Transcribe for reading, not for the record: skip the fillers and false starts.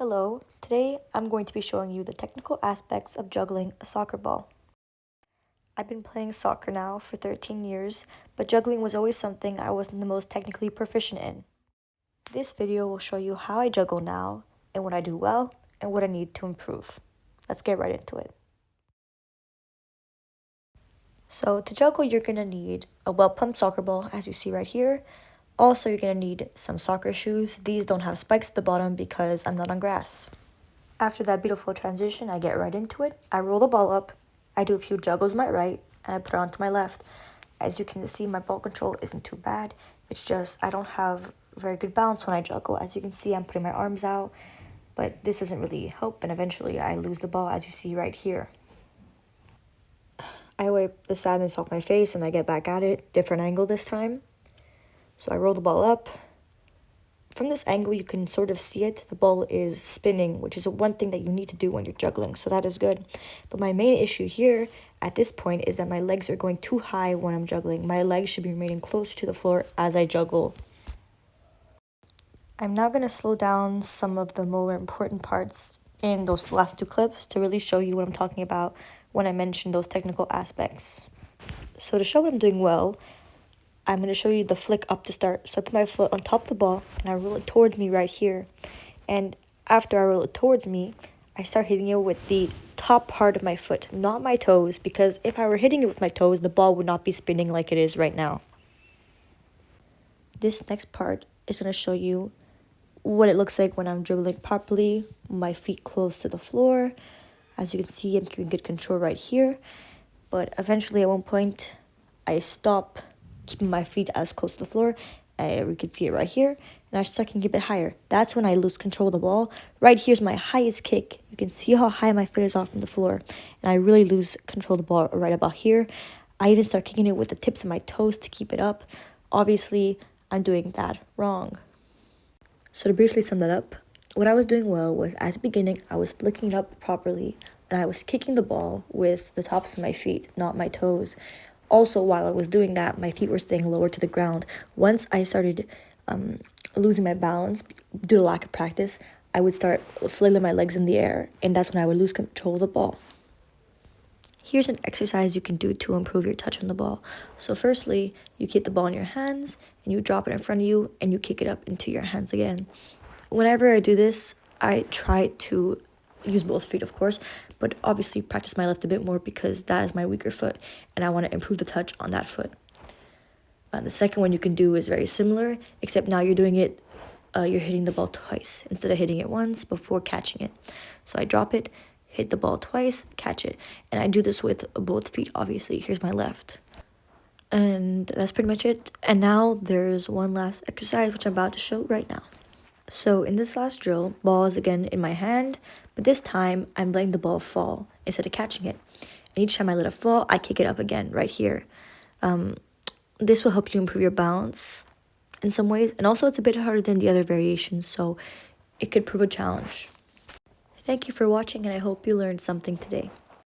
Hello, today I'm going to be showing you the technical aspects of juggling a soccer ball. I've been playing soccer now for 13 years, but juggling was always something I wasn't the most technically proficient in. This video will show you how I juggle now, and what I do well, and what I need to improve. Let's get right into it. So to juggle, you're going to need a well-pumped soccer ball, as you see right here. Also, you're going to need some soccer shoes. These don't have spikes at the bottom because I'm not on grass. After that beautiful transition, I get right into it. I roll the ball up, I do a few juggles my right, and I put it onto my left. As you can see, my ball control isn't too bad. It's just I don't have very good balance when I juggle. As you can see, I'm putting my arms out, but this doesn't really help, and eventually I lose the ball, as you see right here. I wipe the sadness off my face, and I get back at it, different angle this time. So I roll the ball up. From this angle, you can sort of see it. The ball is spinning, which is one thing that you need to do when you're juggling, so that is good. But my main issue here at this point is that my legs are going too high when I'm juggling. My legs should be remaining closer to the floor as I juggle. I'm now going to slow down some of the more important parts in those last two clips to really show you what I'm talking about when I mention those technical aspects. So to show what I'm doing well, I'm going to show you the flick up to start. So I put my foot on top of the ball and I roll it towards me right here. And after I roll it towards me, I start hitting it with the top part of my foot, not my toes, because if I were hitting it with my toes, the ball would not be spinning like it is right now. This next part is going to show you what it looks like when I'm dribbling properly, my feet close to the floor. As you can see, I'm keeping good control right here. But eventually at one point, I stop keeping my feet as close to the floor. We can see it right here, and I start to keep it higher. That's when I lose control of the ball. Right here's my highest kick. You can see how high my foot is off from the floor, and I really lose control of the ball right about here. I even start kicking it with the tips of my toes to keep it up. Obviously, I'm doing that wrong. So to briefly sum that up, what I was doing well was at the beginning, I was flicking it up properly, and I was kicking the ball with the tops of my feet, not my toes. Also, while I was doing that, my feet were staying lower to the ground. Once I started losing my balance due to lack of practice, I would start flailing my legs in the air, and that's when I would lose control of the ball. Here's an exercise you can do to improve your touch on the ball. So firstly, you keep the ball in your hands, and you drop it in front of you, and you kick it up into your hands again. Whenever I do this, I try to use both feet, of course, but obviously practice my left a bit more because that is my weaker foot, and I want to improve the touch on that foot. The second one you can do is very similar, except now you're doing it, you're hitting the ball twice instead of hitting it once before catching it. So I drop it, hit the ball twice, catch it, and I do this with both feet, obviously. Here's my left. And that's pretty much it. And now there's one last exercise, which I'm about to show right now. So in this last drill, ball is again in my hand, but this time I'm letting the ball fall instead of catching it. And each time I let it fall, I kick it up again right here. This will help you improve your balance in some ways, and also it's a bit harder than the other variations, so it could prove a challenge. Thank you for watching, and I hope you learned something today.